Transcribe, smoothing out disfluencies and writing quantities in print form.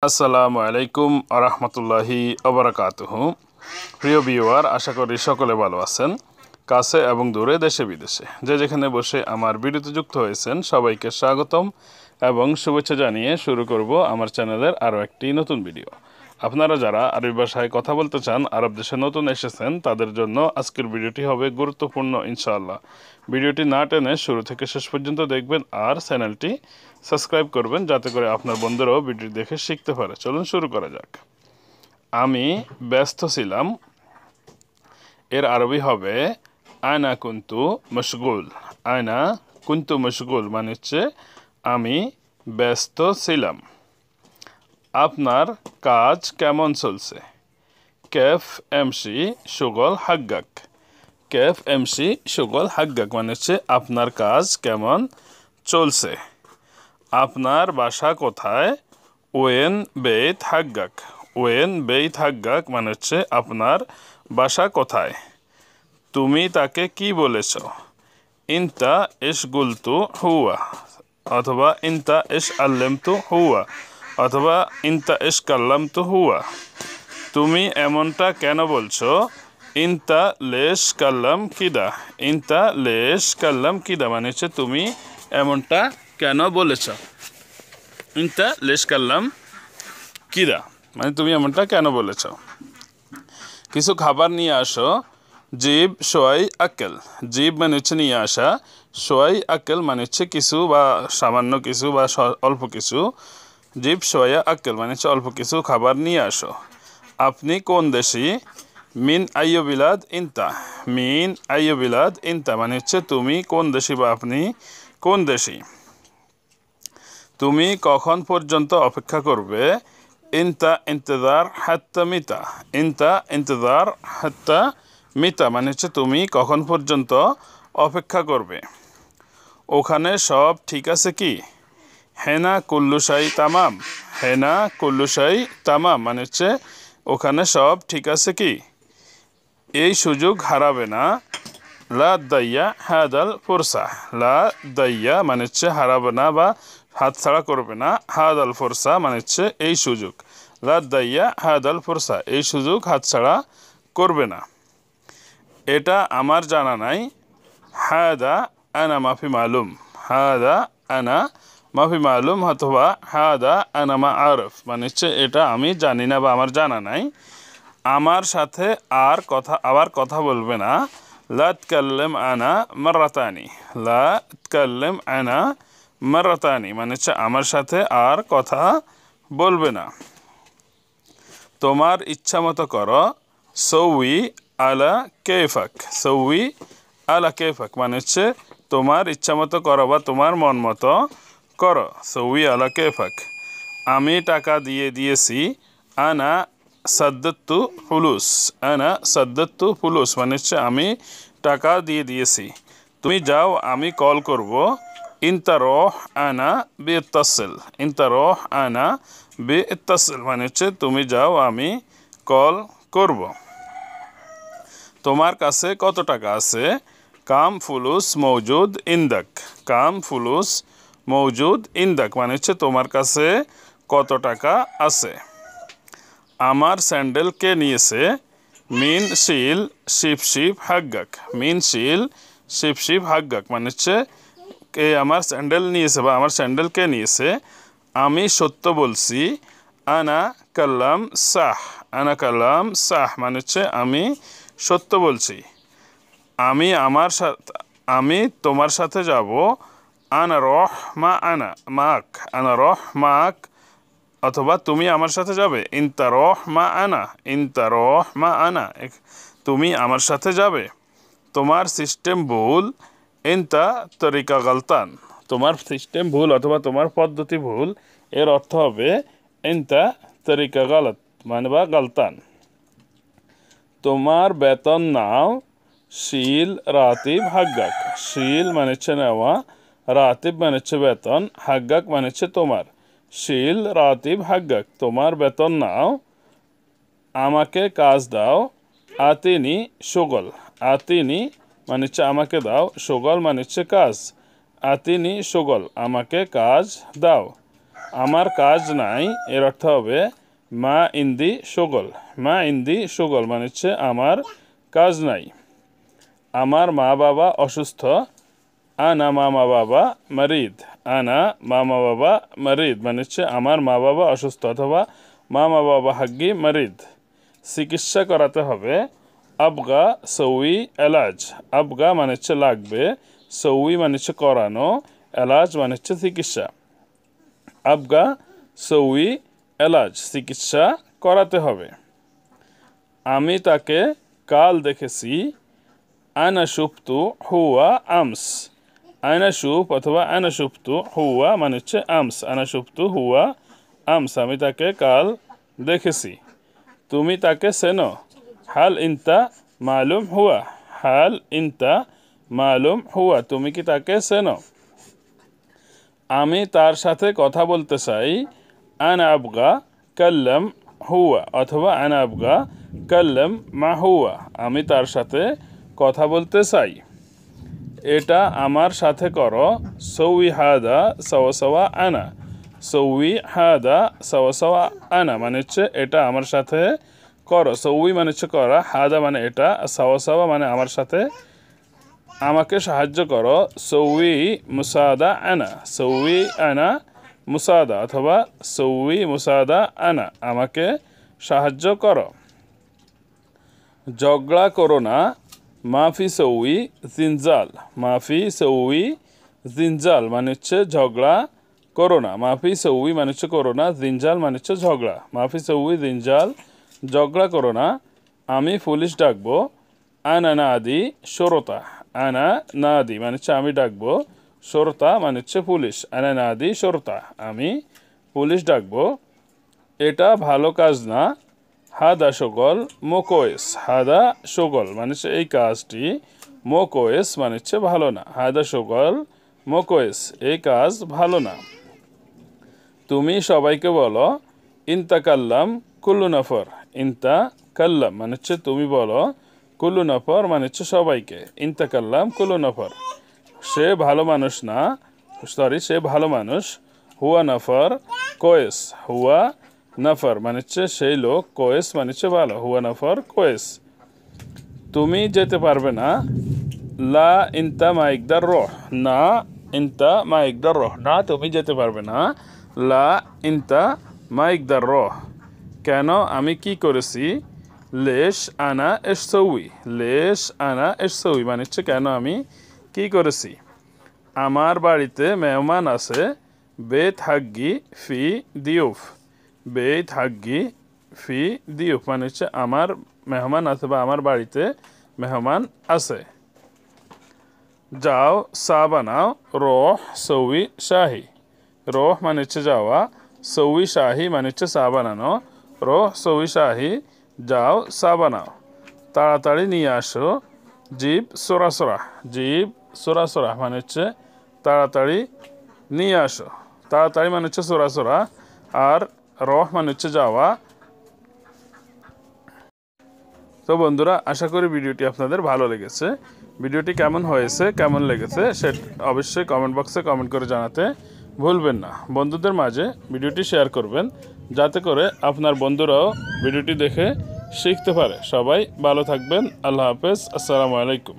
আসসালামু আলাইকুম আরহামতুল্লাহি আবরাকাতুহু। প্রিয় ভিউয়ার, আশা করি সকলে ভালো আছেন। কাছে এবং দূরে, দেশে বিদেশে যে যেখানে বসে আমার ভিডিওতে যুক্ত হয়েছেন সবাইকে স্বাগতম এবং শুভেচ্ছা জানিয়ে শুরু করব আমার চ্যানেলের আরও একটি নতুন ভিডিও। আপনারা যারা আরবি ভাষায় কথা বলতে চান, আরব দেশে নতুন এসেছেন, তাদের জন্য আজকের ভিডিওটি হবে গুরুত্বপূর্ণ ইনশাআল্লাহ। ভিডিওটি না টেনে শুরু থেকে শেষ পর্যন্ত দেখবেন আর চ্যানেলটি সাবস্ক্রাইব করবেন, যাতে করে আপনার বন্ধুরাও ভিডিও দেখে শিখতে পারে। চলুন শুরু করা যাক। আমি ব্যস্ত ছিলাম এর আরবি হবে আয়না কুন্তু মশগুল। আয়না কুন্তু মশগুল মানে হচ্ছে আমি ব্যস্ত ছিলাম। আপনার কাজ কেমন চলছে? কেফ এমসি সুগল হাগ্গাক। কেফ এমসি সুগল হাগ্গাক মানে হচ্ছে আপনার কাজ কেমন চলছে। আপনার বাসা কোথায়? ওয়েন বেইত হাগ্গাক। ওয়েন বেইত হাগ্গাক মানে হচ্ছে আপনার বাসা কোথায়। তুমি তাকে কি বলেছ? ইনতা ইশ গুলতু হুয়া অথবা ইনতা ইশ আল্লামতু হুয়া অথবা ইনতা ইশ কাল্লামতু হুয়া। তুমি এমনটা কেন বলছো? ইনতা লেশ কাল্লাম কিদা। ইনতা লেশ কাল্লাম কিদা মানে হচ্ছে তুমি এমনটা কেন বলেছ। ইনতা লেশ কাল্লাম কিদা মানে তুমি এমনটা কেন বলেছ। কিছু খাবার নিয়ে আসো। জিব সোয়াই আক্কেল। জিব মানে হচ্ছে নিয়ে আসা, সোয়াই আক্কেল মানে হচ্ছে কিছু বা সামান্য কিছু বা অল্প কিছু। জিব সোয়া আক্কেল মানে হচ্ছে অল্প কিছু খাবার নিয়ে আসো। আপনি কোন দেশি? মিন আইয়ো বিলাদ ইনতা। মিন আইয়ো বিলাদ ইনতা মানে হচ্ছে তুমি কোন দেশি বা আপনি কোন দেশি। তুমি কখন পর্যন্ত অপেক্ষা করবে? ইনতা ইন্তজার হাত্তা মিতা। ইনতা ইন্তজার হাত্তা মিতা মানে হচ্ছে তুমি কখন পর্যন্ত অপেক্ষা করবে। ওখানে সব ঠিক আছে কি? হেনা কুল্লুশাই তামাম। হেনা কুল্লুশাই তামাম মানে হচ্ছে ওখানে সব ঠিক আছে কি? এই সুযোগ হারাবে না। লা দাইয়া হাদাল ফুরসা। লা দাইয়া মানে হচ্ছে হারাবে না বা হাতছাড়া করবে না। হাদাল ফুরসা মানে হচ্ছে এই সুযোগ। লা দাইয়া হাদাল ফুরসা এই সুযোগ হাতছাড়া করবে না। এটা আমার জানা নাই। হাদা আনা মাফি মালুম। হাদা আনা মাফি মালুম অথবা হাদা আনা মা আরফ মানে হচ্ছে এটা আমি জানি না বা আমার জানা নাই। আমার সাথে আবার কথা বলবে না। লা তকাল্লাম আনা মাররাতানি। লা তকাল্লাম আনা মাররাতানি মানে হচ্ছে আমার সাথে আর কথা বলবে না। তোমার ইচ্ছা মতো করো। সৌই আলা কেফাক। সৌই আলা কেফাক মানে হচ্ছে তোমার ইচ্ছা মতো করো বা তোমার মন মতো করো। সৌই আলা কেফাক। আমি টাকা দিয়েছি। আনা সাদ্দাত্তু ফুলুস। আনা সাদ্দাত্তু ফুলুস মানে হচ্ছে আমি টাকা দিয়েছি। তুমি যাও, আমি কল করব। ইনতা রহ আনা বিত্তাসিল। ইনতা রহ আনা বিত্তাসিল মানে হচ্ছে তুমি যাও, আমি কল করব। তোমার কাছে কত টাকা আছে? কাম ফুলুস মৌজুদ ইন্দাক। কাম ফুলুস মৌজুদ ইন্দাক মানে হচ্ছে তোমার কাছে কত টাকা আছে। আমার স্যান্ডেল কে নিয়েছে? মিন শিল শিব শিব হাগ্গাক। মিন শিল শিব শিব হাগ্গাক মানে হচ্ছে কে আমার স্যান্ডেল নিয়েছে বা আমার স্যান্ডেল কে নিয়েছে। আমি সত্য বলছি। আনা কাল্লাম সাহ। আনা কাল্লাম সাহ মানে হচ্ছে আমি সত্য বলছি। আমি তোমার সাথে যাব। আনা রহ মা আনা মাক। আনা রহ মাক অথবা তুমি আমার সাথে যাবে। ইনতা রহ মা আনা। ইনতা রহ মা আনা তুমি আমার সাথে যাবে। তোমার সিস্টেম ভুল। ইনতা তরিকা গালতান। তোমার সিস্টেম ভুল অথবা তোমার পদ্ধতি ভুল এর অর্থ হবে ইনতা তরিকা গালত মানে বা গালতান। তোমার বেতন নাও। শিল রাতিব হাগ্গাক। শিল মানে হচ্ছে নেওয়া, রাতিব মানে হচ্ছে বেতন, হাগ্গাক মানে হচ্ছে তোমার। শিল রাতিব হাগ্গাক তোমার বেতন নাও। আমাকে কাজ দাও। আতিনি সুগল। আতিনি মানে হচ্ছে আমাকে দাও, সুগল মানে হচ্ছে কাজ। আতিনি সুগল আমাকে কাজ দাও। আমার কাজ নাই এর অর্থ হবে মা ইন্দি শগল। মা ইন্দি শগল মানে হচ্ছে আমার কাজ নাই। আমার মা বাবা অসুস্থ। আনা মামা বাবা মারিদ। আনা মামা বাবা মারিদ মানে হচ্ছে আমার মা বাবা অসুস্থ অথবা মামা বাবা হাগ্গি মারিদ। চিকিৎসা করাতে হবে আবগা সৌই এলাজ। আবগা মানে হচ্ছে লাগবে, সৌই মানে হচ্ছে করানো, এলাজ মানে হচ্ছে চিকিৎসা। আবগা সৌই এলাজ চিকিৎসা করাতে হবে। আমি তাকে কাল দেখেছি। আনা শুফতু হুয়া আমস। আনা শুফ অথবা আনা শুফতু হুয়া মানে হচ্ছে আমস। আনা শুফতু হুয়া আমস আমি তাকে কাল দেখেছি। তুমি তাকে চেনো। হাল ইনতা মালুম হুয়া। হাল ইনতা মালুম হুয়া তুমি কি তাকে চেনো। আমি তার সাথে কথা বলতে চাই। আনা আবগা কাল্লাম হুয়া অথবা আনা আবগা কাল্লাম মা হুয়া আমি তার সাথে কথা বলতে চাই। এটা আমার সাথে করো। সৌই হাদা সওয়া সওয়া আনা। সৌই হাদা সওয়া সওয়া আনা মানে হচ্ছে এটা আমার সাথে করো। সৌই মানে হচ্ছে করা, হাদা মানে এটা, সওয়া সওয়া মানে আমার সাথে, আমাকে সাহায্য করো। সৌই মুসাদা আনা। সৌই আনা মুসাদা অথবা সৌই মুসাদা আনা আমাকে সাহায্য করো। ঝগড়া করো না। মাফি সৌই জিনজাল। মাফি সৌই জিনজাল মানে হচ্ছে ঝগড়া করো না। মাফি সৌই মানে হচ্ছে করো না, জিনজাল মানে হচ্ছে ঝগড়া। মাফি সৌই জিনজাল ঝগড়া করো না। আমি পুলিশ ডাকবো। আনা নাদি শরতা। আনা নাদি মানে হচ্ছে আমি ডাকবো, শরতা মানে হচ্ছে পুলিশ। আনা নাদি শরতা আমি পুলিশ ডাকবো। এটা ভালো কাজ না। হাদা শগল মোকোয়েস। হাদা শগল মানে হচ্ছে এই কাজটি, মোকোয়েস মানে হচ্ছে ভালো না। হাদা শগল মোকোয়েস এই কাজ ভালো না। তুমি সবাইকে বলো। ইনতা কাল্লাম কুল্লু নফর। ইনতা কাল্লাম মানে হচ্ছে তুমি বলো, কুল্লু নফর মানে হচ্ছে সবাইকে। ইনতা কাল্লাম কুল্লু নফর সে ভালো মানুষ না, সে ভালো মানুষ। হুয়া নফর কোয়েস। হুয়া নফর মানে হচ্ছে সেই লোক, কোয়েস মানে হচ্ছে ভালো। হুয়া নফর কোয়েস। তুমি যেতে পারবে না। লা ইনতা মাইকদার রহ। না ইনতা মাইকদার রহ না তুমি যেতে পারবে না। লা ইনতা মাইকদার রহ কেন আমি কি করেছি। লেশ আনা এসৌই। লেশ আনা এসৌই মানে হচ্ছে কেন আমি কি করেছি। আমার বাড়িতে মেহমান আছে। বেত হাগ্গি ফি দিউফ। বেত হাগ্গি ফি দিউফ মানে হচ্ছে আমার মেহমান আছে বা আমার বাড়িতে মেহমান আছে। যাও চা বানাও। রোহ সৌই শাহি। রোহ মানে হচ্ছে যাওয়া, সৌই শাহি মানে হচ্ছে চা বানানো। রোহ সৌই শাহি যাও চা বানাও। তাড়াতাড়ি নিয়ে আসো। জিব সোরাসোরা। জিব সোরাসোরা মানে হচ্ছে তাড়াতাড়ি নিয়ে আসো। তাড়াতাড়ি মানে হচ্ছে সোরাসোরা, আর রহ মানে হচ্ছে যাওয়া। তো বন্ধুরা, আশা করি ভিডিওটি আপনাদের ভালো লেগেছে। ভিডিওটি কেমন হয়েছে, কেমন লেগেছে সেটা অবশ্যই কমেন্ট বক্সে কমেন্ট করে জানাতে ভুলবেন না। বন্ধুদের মাঝে ভিডিওটি শেয়ার করবেন যাতে করে আপনার বন্ধুরাও ভিডিওটি দেখে শিখতে পারে। সবাই ভালো থাকবেন। আল্লাহ হাফেজ। আসসালামু আলাইকুম।